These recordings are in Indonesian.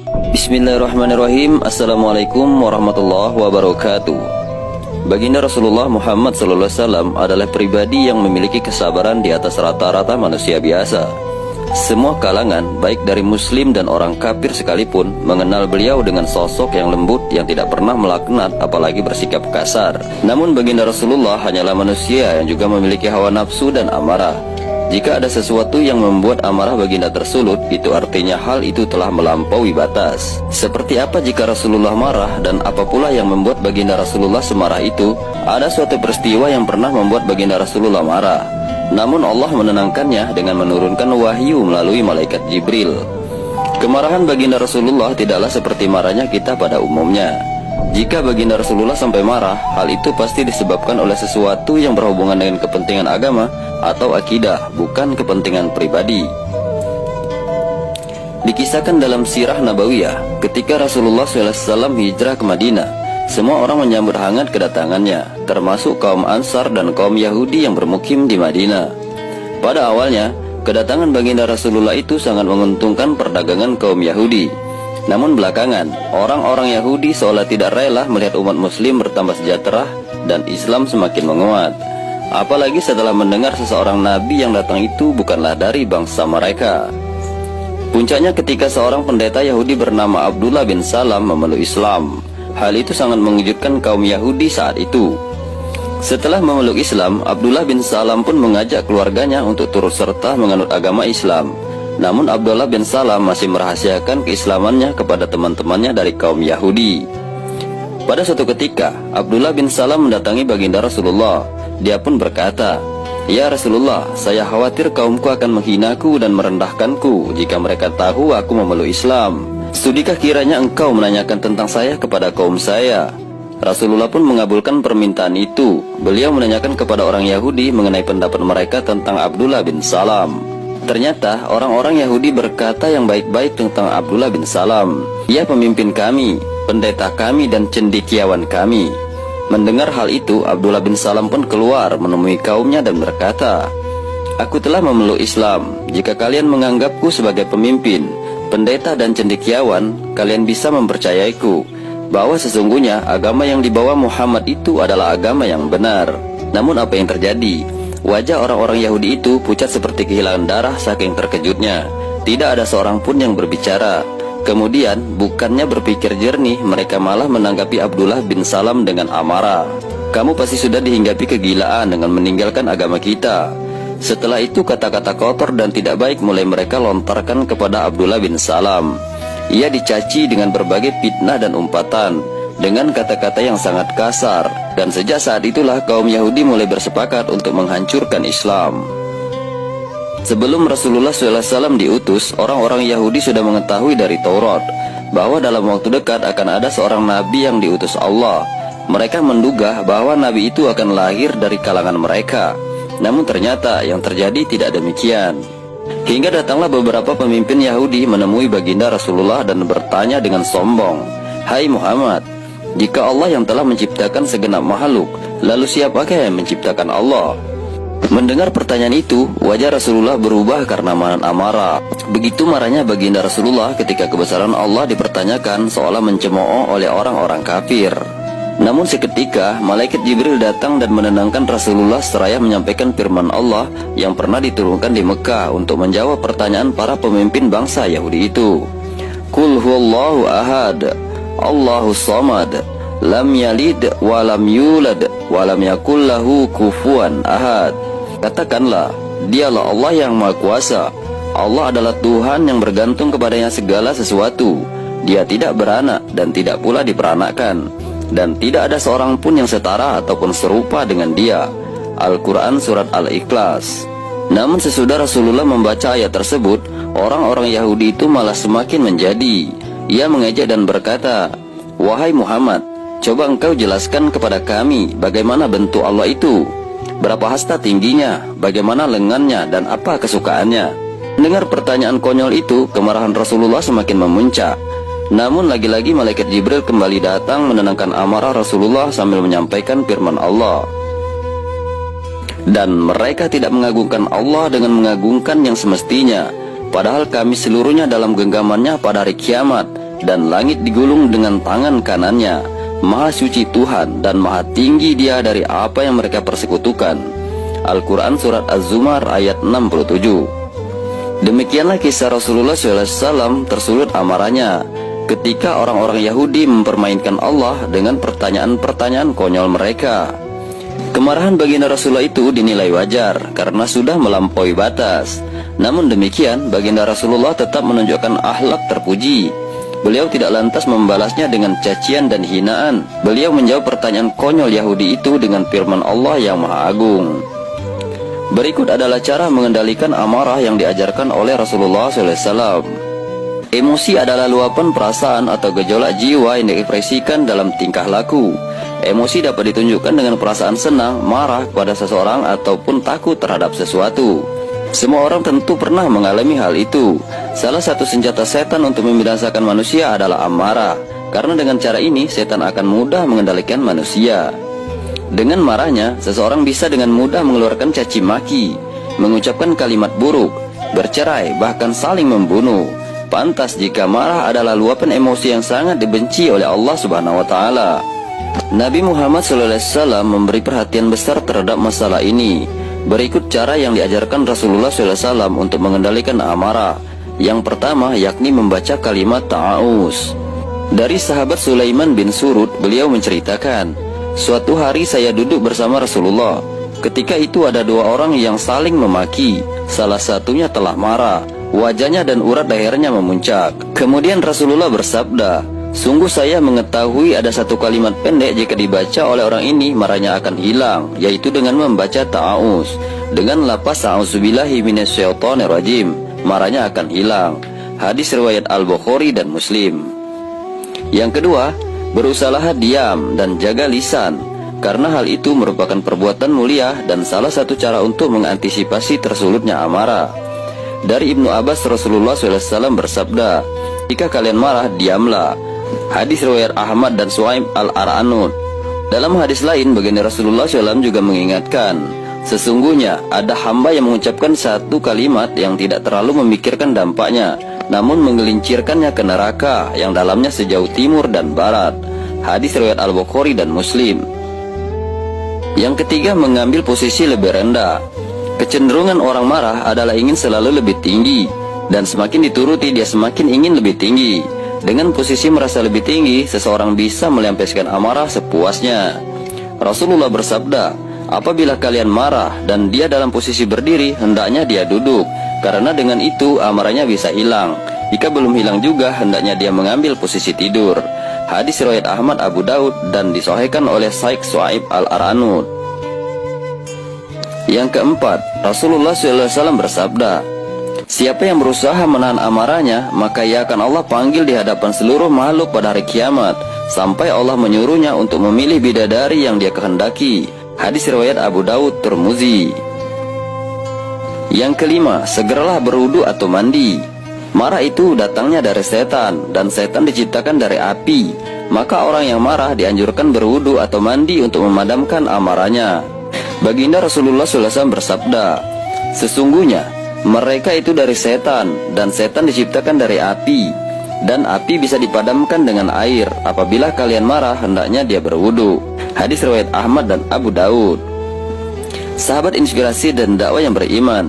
Bismillahirrahmanirrahim. Assalamualaikum warahmatullahi wabarakatuh. Baginda Rasulullah Muhammad SAW adalah pribadi yang memiliki kesabaran di atas rata-rata manusia biasa. Semua kalangan, baik dari muslim dan orang kafir sekalipun, mengenal beliau dengan sosok yang lembut yang tidak pernah melaknat apalagi bersikap kasar. Namun baginda Rasulullah hanyalah manusia yang juga memiliki hawa nafsu dan amarah. Jika ada sesuatu yang membuat amarah baginda tersulut, itu artinya hal itu telah melampaui batas. Seperti apa jika Rasulullah marah, dan apa pula yang membuat baginda Rasulullah semarah itu? Ada suatu peristiwa yang pernah membuat baginda Rasulullah marah. Namun Allah menenangkannya dengan menurunkan wahyu melalui malaikat Jibril. Kemarahan baginda Rasulullah tidaklah seperti marahnya kita pada umumnya. Jika baginda Rasulullah sampai marah, hal itu pasti disebabkan oleh sesuatu yang berhubungan dengan kepentingan agama atau akidah, bukan kepentingan pribadi. Dikisahkan dalam sirah Nabawiyah, ketika Rasulullah SAW hijrah ke Madinah, semua orang menyambut hangat kedatangannya, termasuk kaum Ansar dan kaum Yahudi yang bermukim di Madinah. Pada awalnya, kedatangan baginda Rasulullah itu sangat menguntungkan perdagangan kaum Yahudi. Namun belakangan, orang-orang Yahudi seolah tidak rela melihat umat muslim bertambah sejahtera dan Islam semakin menguat. Apalagi setelah mendengar seseorang nabi yang datang itu bukanlah dari bangsa mereka. Puncaknya ketika seorang pendeta Yahudi bernama Abdullah bin Salam memeluk Islam. Hal itu sangat mengejutkan kaum Yahudi saat itu. Setelah memeluk Islam, Abdullah bin Salam pun mengajak keluarganya untuk turut serta menganut agama Islam. Namun Abdullah bin Salam masih merahasiakan keislamannya kepada teman-temannya dari kaum Yahudi. Pada suatu ketika, Abdullah bin Salam mendatangi baginda Rasulullah. Dia pun berkata, "Ya Rasulullah, saya khawatir kaumku akan menghinaku dan merendahkanku jika mereka tahu aku memeluk Islam. Sudikah kiranya engkau menanyakan tentang saya kepada kaum saya?" Rasulullah pun mengabulkan permintaan itu. Beliau menanyakan kepada orang Yahudi mengenai pendapat mereka tentang Abdullah bin Salam. Ternyata orang-orang Yahudi berkata yang baik-baik tentang Abdullah bin Salam. "Ia pemimpin kami, pendeta kami, dan cendekiawan kami." Mendengar hal itu, Abdullah bin Salam pun keluar menemui kaumnya dan berkata, "Aku telah memeluk Islam. Jika kalian menganggapku sebagai pemimpin, pendeta, dan cendekiawan, kalian bisa mempercayaiku bahwa sesungguhnya agama yang dibawa Muhammad itu adalah agama yang benar." Namun apa yang terjadi? Wajah orang-orang Yahudi itu pucat seperti kehilangan darah saking terkejutnya. Tidak ada seorang pun yang berbicara. Kemudian bukannya berpikir jernih, mereka malah menanggapi Abdullah bin Salam dengan amarah. "Kamu pasti sudah dihinggapi kegilaan dengan meninggalkan agama kita." Setelah itu kata-kata kotor dan tidak baik mulai mereka lontarkan kepada Abdullah bin Salam. Ia dicaci dengan berbagai fitnah dan umpatan, dengan kata-kata yang sangat kasar. Dan sejak saat itulah kaum Yahudi mulai bersepakat untuk menghancurkan Islam. Sebelum Rasulullah SAW diutus, orang-orang Yahudi sudah mengetahui dari Taurat bahwa dalam waktu dekat akan ada seorang nabi yang diutus Allah. Mereka menduga bahwa nabi itu akan lahir dari kalangan mereka. Namun ternyata yang terjadi tidak demikian. Hingga datanglah beberapa pemimpin Yahudi menemui baginda Rasulullah dan bertanya dengan sombong, "Hai Muhammad, jika Allah yang telah menciptakan segenap makhluk, lalu siapakah yang menciptakan Allah?" Mendengar pertanyaan itu, wajah Rasulullah berubah karena amarah. Begitu marahnya baginda Rasulullah ketika kebesaran Allah dipertanyakan seolah mencemooh oleh orang-orang kafir. Namun seketika malaikat Jibril datang dan menenangkan Rasulullah seraya menyampaikan firman Allah yang pernah diturunkan di Mekah untuk menjawab pertanyaan para pemimpin bangsa Yahudi itu. "Qul huwallahu ahad, Allahus samad, lam yalid wa lam yulad wa lam yakul lahu kufuwan ahad." Katakanlah, dialah Allah yang Maha Kuasa. Allah adalah Tuhan yang bergantung kepadanya segala sesuatu. Dia tidak beranak dan tidak pula diperanakkan, dan tidak ada seorang pun yang setara ataupun serupa dengan Dia. Al-Quran Surat Al-Ikhlas. Namun sesudah Rasulullah membaca ayat tersebut, orang-orang Yahudi itu malah semakin menjadi. Ia mengejek dan berkata, "Wahai Muhammad, coba engkau jelaskan kepada kami bagaimana bentuk Allah itu. Berapa hasta tingginya, bagaimana lengannya, dan apa kesukaannya?" Mendengar pertanyaan konyol itu, kemarahan Rasulullah semakin memuncak. Namun lagi-lagi malaikat Jibril kembali datang menenangkan amarah Rasulullah sambil menyampaikan firman Allah. "Dan mereka tidak mengagungkan Allah dengan mengagungkan yang semestinya, padahal kami seluruhnya dalam genggamannya pada hari kiamat dan langit digulung dengan tangan kanannya. Maha suci Tuhan dan maha tinggi Dia dari apa yang mereka persekutukan. Al-Quran Surat Az-Zumar ayat 67. Demikianlah kisah Rasulullah SAW tersulut amarahnya ketika orang-orang Yahudi mempermainkan Allah dengan pertanyaan-pertanyaan konyol mereka. Kemarahan baginda Rasulullah itu dinilai wajar karena sudah melampaui batas. Namun demikian, baginda Rasulullah tetap menunjukkan akhlak terpuji. Beliau tidak lantas membalasnya dengan cacian dan hinaan. Beliau menjawab pertanyaan konyol Yahudi itu dengan firman Allah yang Maha Agung. Berikut adalah cara mengendalikan amarah yang diajarkan oleh Rasulullah SAW. Emosi adalah luapan perasaan atau gejolak jiwa yang diekspresikan dalam tingkah laku. Emosi dapat ditunjukkan dengan perasaan senang, marah kepada seseorang ataupun takut terhadap sesuatu. Semua orang tentu pernah mengalami hal itu. Salah satu senjata setan untuk membinasakan manusia adalah amarah. Karena dengan cara ini setan akan mudah mengendalikan manusia. Dengan marahnya, seseorang bisa dengan mudah mengeluarkan caci maki, mengucapkan kalimat buruk, bercerai, bahkan saling membunuh. Pantas jika marah adalah luapan emosi yang sangat dibenci oleh Allah Subhanahu wa taala. Nabi Muhammad SAW memberi perhatian besar terhadap masalah ini. Berikut cara yang diajarkan Rasulullah SAW untuk mengendalikan amarah. Yang pertama yakni membaca kalimat ta'awuz. Dari sahabat Sulaiman bin Surud, beliau menceritakan, suatu hari saya duduk bersama Rasulullah. Ketika itu ada dua orang yang saling memaki. Salah satunya telah marah, wajahnya dan urat lehernya memuncak. Kemudian Rasulullah bersabda, sungguh saya mengetahui ada satu kalimat pendek jika dibaca oleh orang ini marahnya akan hilang, yaitu dengan membaca ta'awuz. Dengan lafaz a'udzubillahi minasyaitonirrajim, marahnya akan hilang. Hadis riwayat Al-Bukhari dan Muslim. Yang kedua, berusahalah diam dan jaga lisan, karena hal itu merupakan perbuatan mulia dan salah satu cara untuk mengantisipasi tersulutnya amarah. Dari Ibnu Abbas, Rasulullah SAW bersabda, jika kalian marah, diamlah. Hadis riwayat Ahmad dan Suaib Al-Aranud. Dalam hadis lain, baginda Rasulullah SAW juga mengingatkan, sesungguhnya ada hamba yang mengucapkan satu kalimat yang tidak terlalu memikirkan dampaknya, namun menggelincirkannya ke neraka yang dalamnya sejauh timur dan barat. Hadis riwayat Al-Bukhari dan Muslim. Yang ketiga, mengambil posisi lebih rendah. Kecenderungan orang marah adalah ingin selalu lebih tinggi, dan semakin dituruti dia semakin ingin lebih tinggi. Dengan posisi merasa lebih tinggi, seseorang bisa melampiaskan amarah sepuasnya. Rasulullah bersabda, apabila kalian marah dan dia dalam posisi berdiri, hendaknya dia duduk, karena dengan itu amarahnya bisa hilang. Jika belum hilang juga, hendaknya dia mengambil posisi tidur. Hadis riwayat Ahmad, Abu Daud dan disahihkan oleh Syekh Suaib Al-Aranud. Yang keempat, Rasulullah SAW bersabda, siapa yang berusaha menahan amarahnya, maka ia akan Allah panggil di hadapan seluruh makhluk pada hari kiamat, sampai Allah menyuruhnya untuk memilih bidadari yang dia kehendaki. Hadis riwayat Abu Daud, Tirmizi. Yang kelima, segeralah berwudu atau mandi. Marah itu datangnya dari setan, dan setan diciptakan dari api. Maka orang yang marah dianjurkan berwudu atau mandi untuk memadamkan amarahnya. Baginda Rasulullah SAW bersabda, sesungguhnya mereka itu dari setan, dan setan diciptakan dari api, dan api bisa dipadamkan dengan air. Apabila kalian marah, hendaknya dia berwudu. Hadis riwayat Ahmad dan Abu Daud. Sahabat inspirasi dan dakwah yang beriman,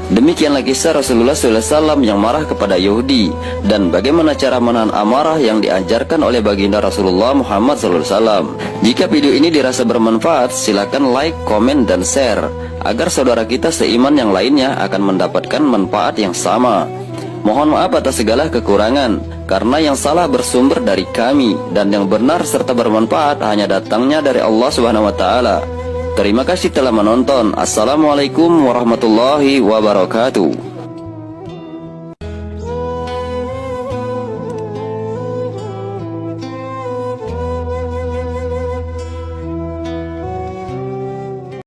demikianlah kisah Rasulullah SAW yang marah kepada Yahudi, dan bagaimana cara menahan amarah yang diajarkan oleh baginda Rasulullah Muhammad SAW. Jika video ini dirasa bermanfaat, silakan like, komen, dan share, agar saudara kita seiman yang lainnya akan mendapatkan manfaat yang sama. Mohon maaf atas segala kekurangan, karena yang salah bersumber dari kami, dan yang benar serta bermanfaat hanya datangnya dari Allah Subhanahu wa Ta'ala. Terima kasih telah menonton. Assalamualaikum warahmatullahi wabarakatuh.